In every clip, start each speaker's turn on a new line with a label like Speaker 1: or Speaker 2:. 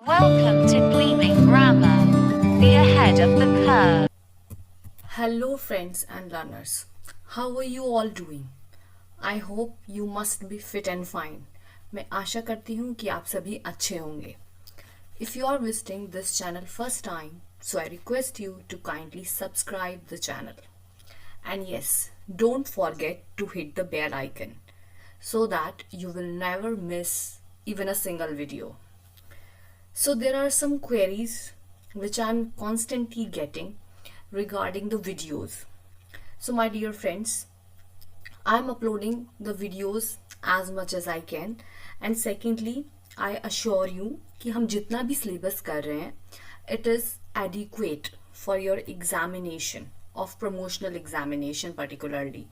Speaker 1: Welcome to Gleaming Grammar. Be ahead of the curve.
Speaker 2: Hello friends and learners. How are you all doing? I hope you must be fit and fine. मैं आशा करती हूँ कि आप सभी अच्छे होंगे. If you are visiting this channel first time, so I request you to kindly subscribe the channel. And yes, don't forget to hit the bell icon so that you will never miss even a single video. So there are some queries which I'm constantly getting regarding the videos. So my dear friends, I'm uploading the videos as much as I can, and secondly I assure you कि हम जितना भी syllabus कर रहे हैं it is adequate for your examination of promotional examination particularly.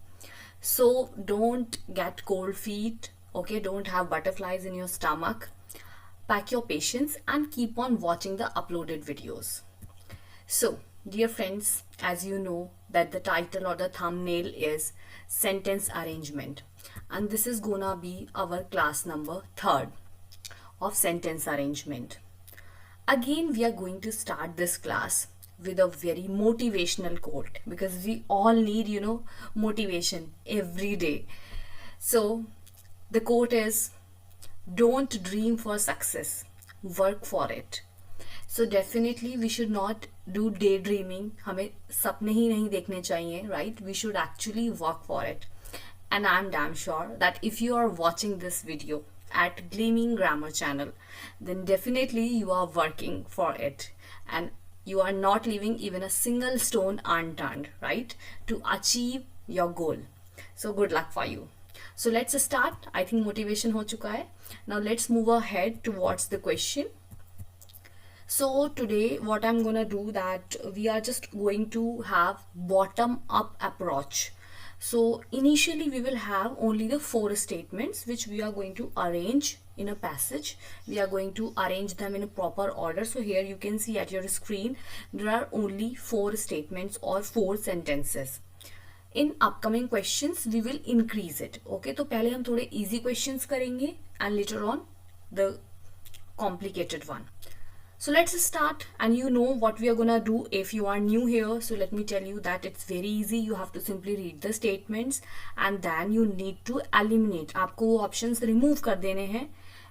Speaker 2: So don't get cold feet, okay? Don't have butterflies in your stomach. Pack your patience and keep on watching the uploaded videos. So, dear friends, as you know that the title or the thumbnail is sentence arrangement, and this is gonna be our class number 3rd of sentence arrangement. Again, we are going to start this class with a very motivational quote because we all need, motivation every day. So, the quote is, don't dream for success, work for it. So definitely we should not do daydreaming. हमें सपने ही नहीं देखने चाहिए, right? We should actually work for it. And I'm damn sure that if you are watching this video at Gleaming Grammar channel, then definitely you are working for it. And you are not leaving even a single stone unturned, right? To achieve your goal. So good luck for you. So let's start. I think motivation हो चुका है. Now let's move ahead towards the question. So today what I'm gonna do that we are just going to have bottom up approach. So initially we will have only the 4 statements which we are going to arrange in a passage. We are going to arrange them in a proper order. So here you can see at your screen there are only 4 statements or 4 sentences. In upcoming questions we will increase it. Okay, तो पहले हम थोड़े easy questions करेंगे and later on the complicated one. So let's start, and you know what we are gonna do if you are new here. So let me tell you that it's very easy. You have to simply read the statements and then you need to eliminate. आपको वो options remove कर देने हैं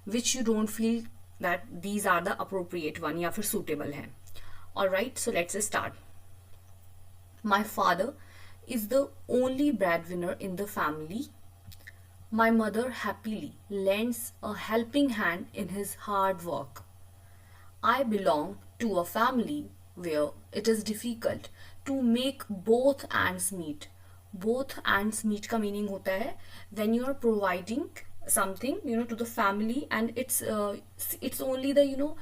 Speaker 2: which you don't feel that these are the appropriate one या फिर suitable हैं. Alright, so let's start. My father is the only breadwinner in the family. My mother happily lends a helping hand in his hard work. I belong to a family where it is difficult to make both ends meet. Both ends meet का meaning होता है when you are providing something, to the family, and it's only the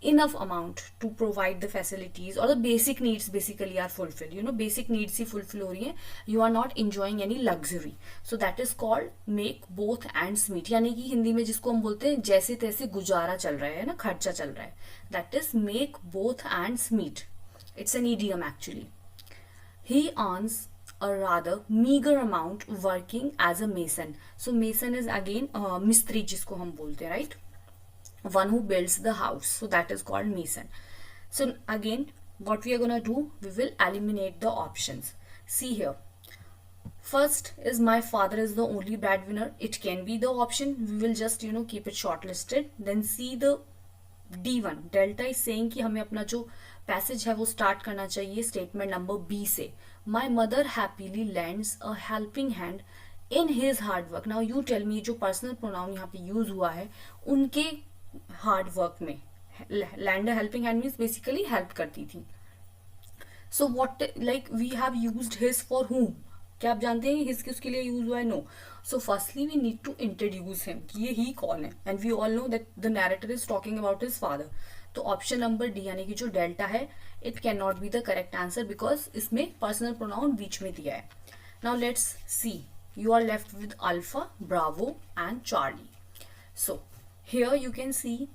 Speaker 2: enough amount to provide the facilities or the basic needs basically are fulfilled. Basic needs he fulfill हो रही हैं. You are not enjoying any luxury. So that is called make both ends meet. यानी कि हिंदी में जिसको हम बोलते हैं जैसे तैसे गुजारा चल रहा है ना, खर्चा चल रहा है. That is make both ends meet. It's an idiom actually. He earns a rather meager amount working as a mason. So mason is again मिस्त्री जिसको हम बोलते हैं, right? One who builds the house, so that is called mason. So again what we are gonna do, we will eliminate the options. See here, first is my father is the only breadwinner. It can be the option. We will just keep it shortlisted. Then see the D1 delta is saying कि हमें अपना जो passage है वो start करना चाहिए statement number B से. My mother happily lends a helping hand in his hard work. Now you tell me जो personal pronoun यहाँ पे use हुआ है उनके हार्ड वर्क में land helping hand means basically help करती थी. So what like we have used his for whom. क्या आप जानते हैं हिज किसके लिए यूज हुआ है? No. So firstly we need to introduce him कि ये ही कौन है, and we all know that the narrator is talking about his father. तो ऑप्शन नंबर डी यानी कि जो डेल्टा है it can not be the correct answer because इसमें पर्सनल प्रोनाउन बीच में दिया है. Now let's see, you are left with alpha, bravo and Charlie. So here you can see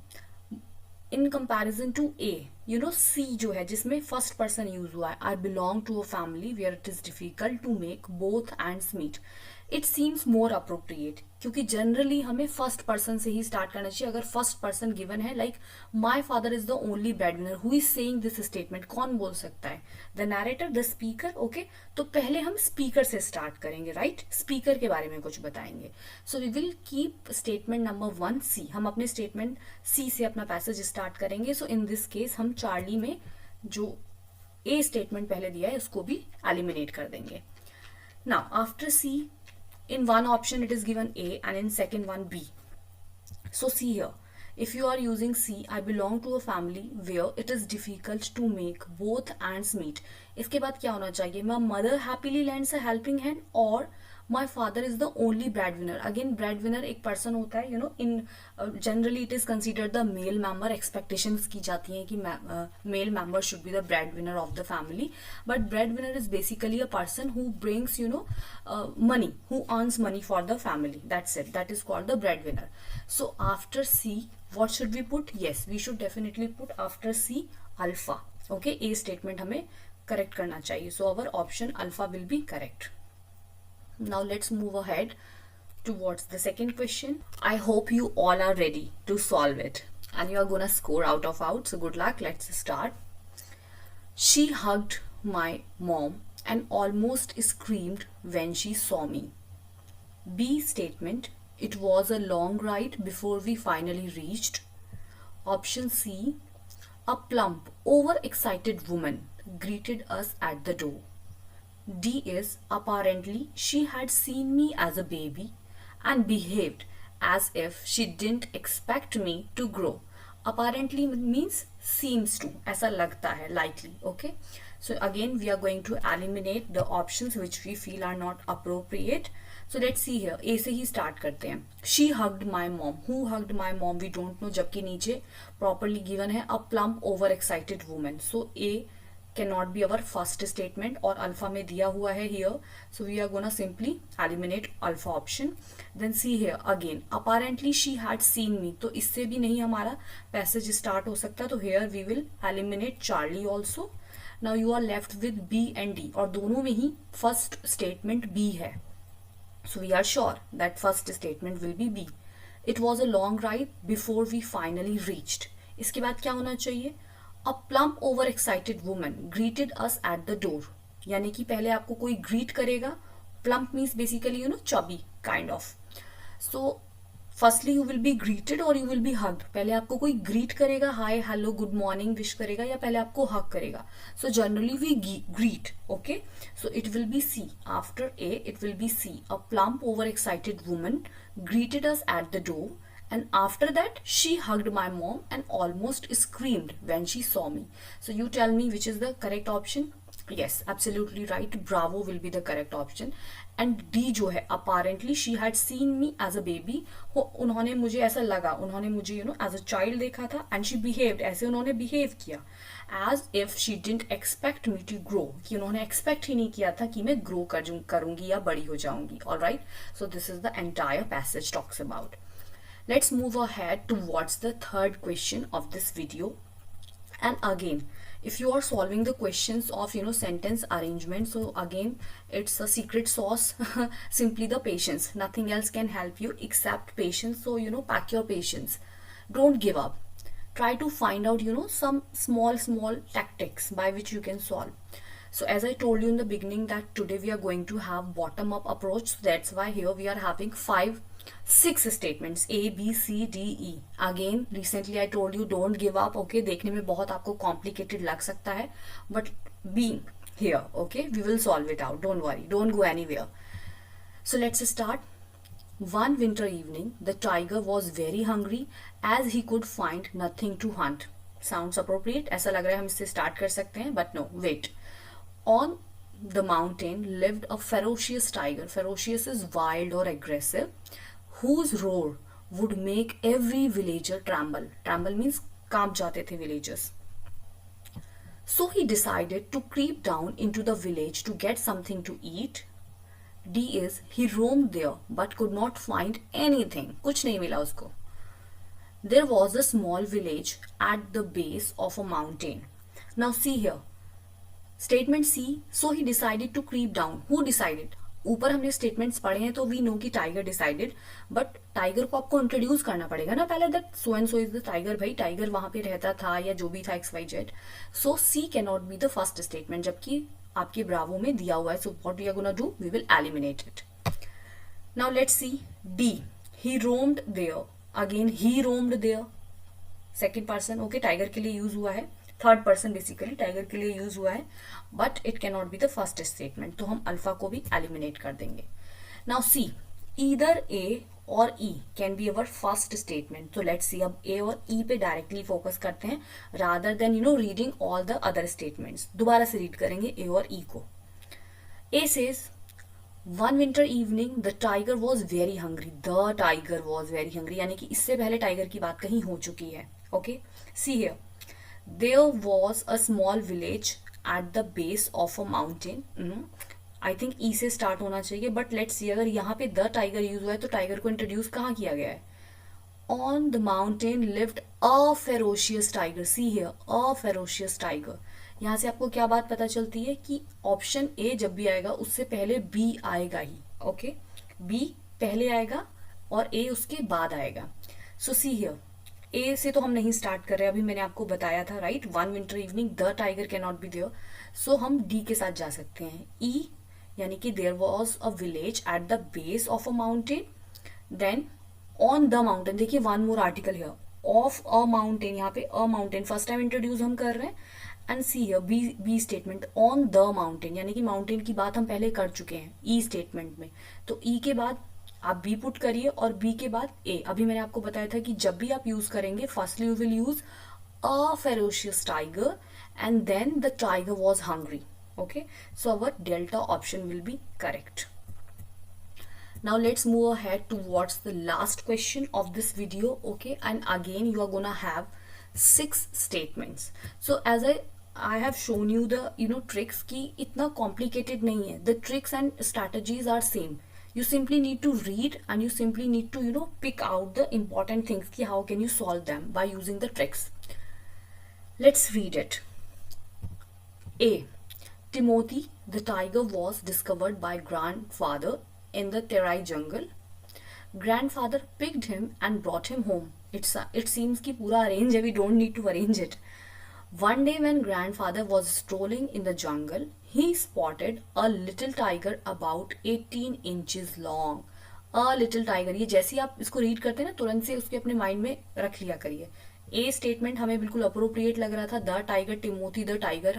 Speaker 2: in comparison to A, C जो है जिसमें first person use हुआ है, I belong to a family where it is difficult to make both ends meet. It seems more appropriate, क्योंकि generally हमें first person से ही start करना चाहिए. अगर फर्स्ट पर्सन गिवन है like my father is the only bread winner, who is saying this statement, कौन बोल सकता है? The narrator, the speaker. Okay, तो पहले हम स्पीकर से स्टार्ट करेंगे, राइट? स्पीकर के बारे में कुछ बताएंगे. So we will keep statement number 1 C. हम अपने स्टेटमेंट सी से अपना पैसेज स्टार्ट करेंगे. सो इन दिस केस हम चार्ली में जो ए स्टेटमेंट पहले दिया है उसको भी एलिमिनेट कर देंगे. Now after C, in one option it is given A and in second one B. So see here, if you are using C, I belong to a family where it is difficult to make both ends meet. इसके बाद क्या होना चाहिए? My mother happily lends a helping hand और my father is the only breadwinner. Again breadwinner एक person होता है, you know, in generally it is considered the male member. Expectations की जाती हैं कि male member should be the breadwinner of the family, but breadwinner is basically a person who brings, you know, money, who earns money for the family. That's it, that is called the breadwinner. So after C, what should we put? Yes, we should definitely put after C alpha. Okay, A statement हमें correct करना चाहिए. So our option alpha will be correct. Now let's move ahead towards the second question. I hope you all are ready to solve it and you are gonna score out of out. So good luck. Let's start. She hugged my mom and almost screamed when she saw me. B statement. It was a long ride before we finally reached. Option C. A plump, overexcited woman greeted us at the door. D is apparently she had seen me as a baby and behaved as if she didn't expect me to grow. Apparently means seems to, ऐसा लगता है, likely. Okay, so again we are going to eliminate the options which we feel are not appropriate. So let's see here, A से ही start करते हैं. She hugged my mom. Who hugged my mom? We don't know, जबकि नीचे properly given है a plump overexcited woman. So A cannot be our first statement और alpha में दिया हुआ है here, so we are gonna simply eliminate alpha option. Then see here again, apparently she had seen me, तो इससे भी नहीं हमारा passage start हो सकता, तो here we will eliminate Charlie also. Now you are left with B and D और दोनों में ही first statement B है, so we are sure that first statement will be B. It was a long ride before we finally reached. इसके बाद क्या होना चाहिए? A plump overexcited woman greeted us at the door. यानी कि पहले आपको कोई greet करेगा. Plump means basically, you know, chubby kind of. So firstly you will be greeted or you will be hugged. पहले आपको कोई greet करेगा, hi, hello, good morning wish करेगा, या पहले आपको hug करेगा. So generally we greet. Okay, so it will be C. After A it will be C. A plump overexcited woman greeted us at the door. And after that she hugged my mom and almost screamed when she saw me. So you tell me which is the correct option. Yes, absolutely right, bravo will be the correct option. And D जो है apparently she had seen me as a baby, उन्होंने मुझे ऐसा लगा, उन्होंने मुझे you know as a child देखा था, and she behaved, ऐसे उन्होंने behave किया as if she didn't expect me to grow, कि उन्होंने expect ही नहीं किया था कि मैं grow करूँगी या बड़ी हो जाऊँगी. Alright, so this is the entire passage talks about. Let's move ahead towards the third question of this video. And again, if you are solving the questions of, you know, sentence arrangement, so again it's a secret sauce. Simply the patience, nothing else can help you except patience. So, you know, pack your patience, don't give up, try to find out, you know, some small tactics by which you can solve. So as I told you in the beginning that today we are going to have bottom up approach, so that's why here we are having 6 statements, A, B, C, D, E. Again, recently I told you don't give up. Okay, देखने में बहुत आपको complicated लग सकता है, but being here, okay, we will solve it out. Don't worry, don't go anywhere. So let's start. One winter evening, the tiger was very hungry as he could find nothing to hunt. Sounds appropriate? ऐसा लग रहा है हम इससे start कर सकते हैं, but no, wait. On the mountain lived a ferocious tiger. Ferocious is wild or aggressive, whose roar would make every villager tremble. Tremble means कांप जाते थे villagers. So he decided to creep down into the village to get something to eat. D is he roamed there but could not find anything. कुछ नहीं मिला उसको. There was a small village at the base of a mountain. Now see here. Statement C, so he decided to creep down. Who decided? ऊपर हमने statements पढ़े हैं तो we know कि टाइगर डिसाइडेड, बट टाइगर को आपको introduce करना पड़ेगा ना पहले, that so and so is the tiger, भाई टाइगर वहां पे रहता था या जो भी था XYZ. So C can not be the first statement, जबकि आपके ब्रावो में दिया हुआ है. So what we are gonna do, we will eliminate it. Now let's see D. He roamed there. Again he roamed there, second person. Okay, tiger के लिए use हुआ है, थर्ड पर्सन बेसिकली टाइगर के लिए यूज हुआ है, but it can not be the first statement, तो हम अल्फा को भी एलिमिनेट कर देंगे. नाउ सी, ईदर ए और E can be our first statement. तो लेट्स सी, अब ए और ई पे डायरेक्टली फोकस करते हैं rather than reading all the other statements. दोबारा से रीड करेंगे ए और ई को. A says, one winter evening the tiger was very hungry. The tiger was very hungry, यानी कि इससे पहले टाइगर की बात कहीं हो चुकी है. Okay, see here, there was a small village at the base of a mountain. I think E से स्टार्ट होना चाहिए, बट लेट्स सी, अगर यहाँ पे द टाइगर यूज हुआ है तो टाइगर को इंट्रोड्यूस कहाँ किया गया है? On the mountain lived a ferocious tiger. See here, a ferocious tiger. यहाँ से आपको क्या बात पता चलती है कि ऑप्शन ए जब भी आएगा उससे पहले बी आएगा ही. ओके, बी पहले आएगा और ए उसके बाद आएगा. सो सी हियर, ए से तो हम नहीं स्टार्ट कर रहे, अभी मैंने आपको बताया था, right? One winter evening the tiger can not be there, so हम डी के साथ जा सकते हैं. ई यानी कि there was a village at the base of a mountain, then on the mountain. देखिए वन मोर आर्टिकल है, ऑफ अ माउंटेन, यहाँ पे a mountain first time introduce हम कर रहे हैं. And see here B statement, on the mountain, यानी कि माउंटेन की बात हम पहले कर चुके हैं ई स्टेटमेंट में. तो ई के बाद आप बी पुट करिए और बी के बाद ए. अभी मैंने आपको बताया था कि जब भी आप यूज करेंगे, firstly you will use a ferocious tiger and then the tiger was hungry. Okay, so our delta option will be correct. Now let's move ahead towards the last question of this video. Okay, and again you are gonna have 6 statements. So as I have shown you the tricks कि इतना complicated नहीं है. The tricks and strategies are same. You simply need to read and you simply need to pick out the important things कि how can you solve them by using the tricks. Let's read it. A. Timothy the tiger was discovered by grandfather in the Terai jungle. Grandfather picked him and brought him home. It seems कि पूरा arrange है, we don't need to arrange it. One day when grandfather was strolling in the jungle, he spotted a little tiger about 18 inches long. A little tiger, ये जैसे ही आप इसको read करते हैं ना तुरंत से उसके अपने माइंड में रख लिया करिए. ए स्टेटमेंट हमें बिल्कुल अप्रोप्रिएट लग रहा था, the tiger, Timothy the tiger,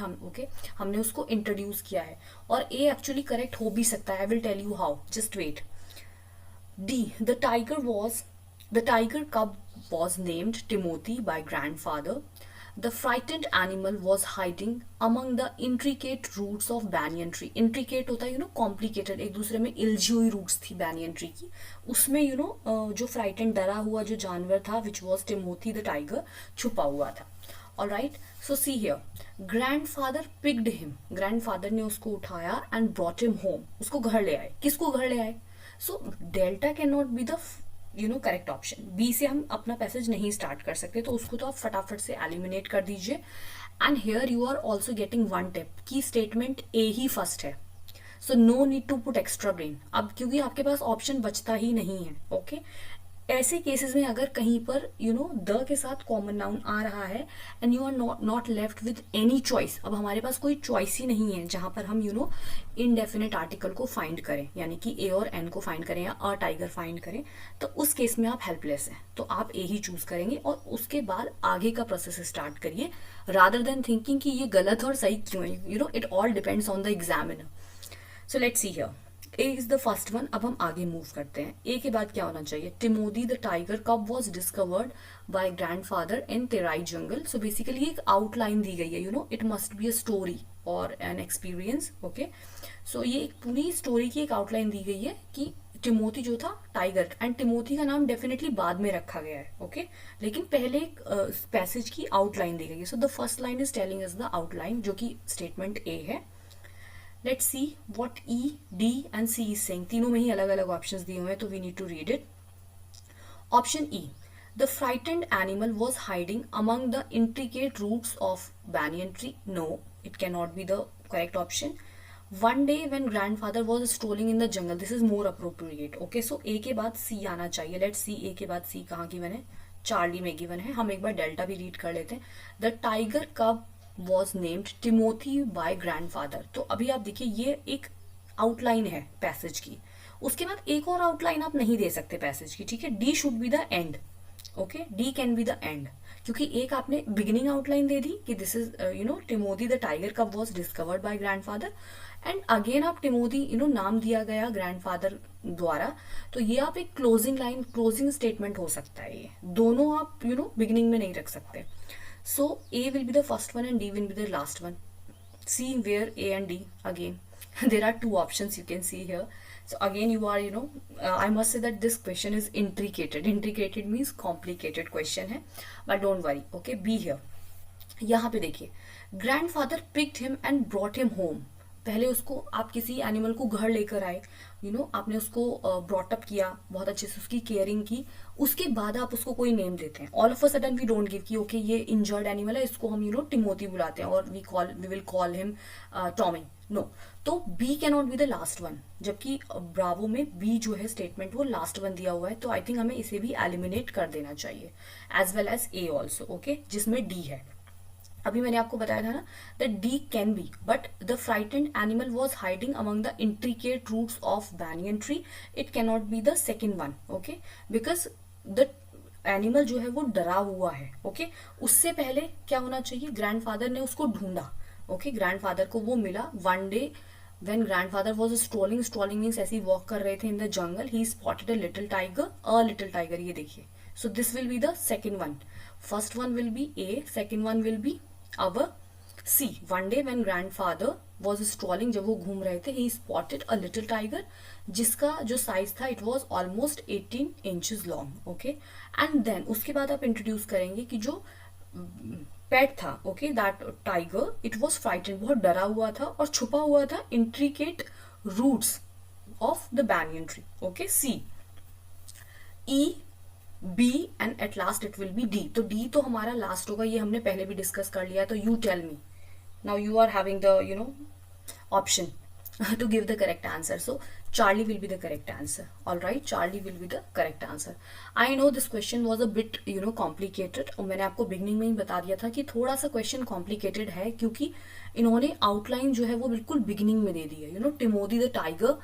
Speaker 2: हमने उसको इंट्रोड्यूस किया है और ए एक्चुअली करेक्ट हो भी सकता है. I will tell you how, just wait. D, the tiger cub was named Timothy by grandfather. The frightened animal was hiding among the intricate roots of banyan tree. Intricate होता है complicated, एक दूसरे में इलझी हुई roots थी banyan tree की, उसमें जो frightened डरा हुआ जो जानवर था which was Timothy the tiger छुपा हुआ था. Alright, so see here, grandfather picked him. grandfather ने उसको उठाया and brought him home. उसको घर ले आए. किसको घर ले आए? So delta cannot be the correct option. B से हम अपना पैसेज नहीं स्टार्ट कर सकते, तो उसको तो आप फटाफट से एलिमिनेट कर दीजिए. And here you are also getting one tip कि स्टेटमेंट ए ही फर्स्ट है, so no need to put extra brain अब, क्योंकि आपके पास ऑप्शन बचता ही नहीं है. ओके, ऐसे केसेस में अगर कहीं पर द के साथ कॉमन नाउन आ रहा है and you are not left with any choice, अब हमारे पास कोई चॉइस ही नहीं है जहां पर हम इनडेफिनेट आर्टिकल को फाइंड करें, यानी कि ए और एन को फाइंड करें या अ टाइगर फाइंड करें, तो उस केस में आप हेल्पलेस हैं, तो आप ए ही चूज करेंगे और उसके बाद आगे का प्रोसेस स्टार्ट करिए रादर देन थिंकिंग कि ये गलत और सही क्यों है. It all depends on the examiner. So let's see here, A is the first one. अब हम आगे मूव करते हैं. ए के बाद क्या होना चाहिए? Timothy the tiger cub was discovered by grandfather in Terai jungle. So basically एक आउटलाइन दी गई है, it must be a story और एन एक्सपीरियंस. ओके, सो ये एक पूरी स्टोरी की एक आउटलाइन दी गई है कि टिमोथी जो था टाइगर, एंड टिमोथी का नाम डेफिनेटली बाद में रखा गया है. ओके, लेकिन पहले एक पैसेज की आउटलाइन दी गई है. So the first line is telling us the outline, जो कि स्टेटमेंट ए है. Let's see what E, D and C is saying. तीनों में ही अलग अलग ऑप्शंस दिए हुए हैं, तो we need to read it. Option E, the frightened animal was hiding among the intricate roots of banyan tree. No, it cannot be the correct option. One day when grandfather was strolling in the jungle, this is more appropriate. Okay, so A के बाद सी आना चाहिए. Let's see ए के बाद सी कहाँ given है, Charlie में given है. हम एक बार डेल्टा भी रीड कर लेते हैं. The tiger cub was named Timothy by grandfather. तो अभी आप देखिए ये एक आउटलाइन है पैसेज की. उसके बाद एक और आउटलाइन आप नहीं दे सकते पैसेज की, ठीक है. D should be the end. Okay, D can be the end, क्योंकि एक आपने बिगिनिंग आउटलाइन दे दी कि this is Timothy the tiger cub was discovered by grandfather, and again आप टिमोथी नाम दिया गया ग्रैंडफादर द्वारा. तो ये आप एक क्लोजिंग लाइन, क्लोजिंग स्टेटमेंट हो सकता है. ये दोनों आप बिगिनिंग में नहीं रख सकते. So A will be the first one and D will be the last one. See where A and D again. There are two options you can see here. So again you are I must say that this question is intricated. Intricated means complicated question है, but don't worry. Okay, be here. यहाँ पे देखिए, grandfather picked him and brought him home. पहले उसको आप किसी animal को घर लेकर आए, आपने उसको ब्रॉट अप किया, बहुत अच्छे से उसकी केयरिंग की, उसके बाद आप उसको कोई नेम देते हैं. All of a sudden we don't give कि ओके ये इंजर्ड एनिमल है, इसको हम टिमोथी बुलाते हैं और we will call him Tommy. No, तो B can not be the last one, जबकि ब्रावो में बी जो है स्टेटमेंट वो लास्ट वन दिया हुआ है. तो आई थिंक हमें इसे भी एलिमिनेट कर देना चाहिए, as well as A also. Okay, जिसमें डी है. अभी मैंने आपको बताया था ना that D can be, but the frightened animal was hiding among the intricate roots of banyan tree. It can not be the second one. Okay, because the animal जो है वो डरा हुआ है. ओके, उससे पहले क्या होना चाहिए, ग्रैंडफादर ने उसको ढूंढा. ओके, ग्रैंडफादर को वो मिला. One day when grandfather was strolling, strolling means ऐसे ही वॉक कर रहे थे इन the jungle, he spotted a little tiger. ये देखिए, so this will be the second one. First one will be A, second one will be our C. One day when grandfather was strolling, जब वो घूम रहे थे, he spotted a little tiger, जिसका जो size था it was almost 18 inches long. Okay, and then उसके बाद आप इंट्रोड्यूस करेंगे कि जो पेट था, okay, that tiger it was frightened, बहुत डरा हुआ था और छुपा हुआ था intricate roots of the banyan tree. Okay, C, E, B and at last it will be D. तो डी तो हमारा लास्ट होगा, ये हमने पहले भी डिस्कस कर लिया है. तो you tell me now, you are having the option to give the correct answer. So Charlie will be the correct answer. All right, Charlie will be the correct answer. I know this question was a bit complicated, और मैंने आपको beginning में ही बता दिया था कि थोड़ा सा क्वेश्चन कॉम्प्लिकेटेड है, क्योंकि इन्होंने आउटलाइन जो है वो बिल्कुल बिगिनिंग में दे दी है. Timothy the tiger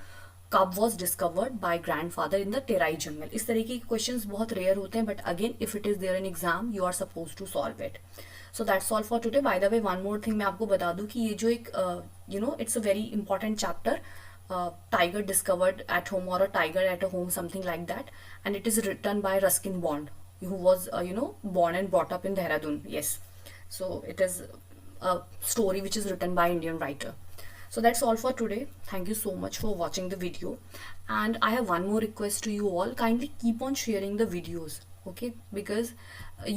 Speaker 2: cub was discovered by grandfather in the Terai jungle. इस तरीके के क्वेश्चंस बहुत रेयर होते हैं, but again if it is there in exam you are suppose to solve it. So that's all for today. By the way, one more thing मैं आपको बता दूं कि ये जो एक it's a very important chapter, tiger discovered at home और a tiger at a home, something like that, and it is written by Ruskin Bond, who was born and brought up in Dehradun. Yes, so it is a story which is written by Indian writer. So that's all for today. Thank you so much for watching the video, and I have one more request to you all. Kindly keep on sharing the videos, okay, because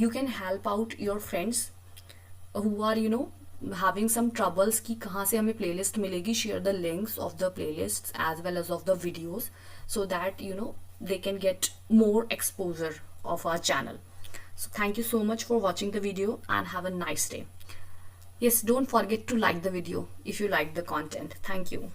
Speaker 2: you can help out your friends who are having some troubles कि कहाँ से हमें playlist मिलेगी. Share the links of the playlists as well as of the videos, so that they can get more exposure of our channel. So thank you so much for watching the video and have a nice day. Yes, don't forget to like the video if you like the content. Thank you.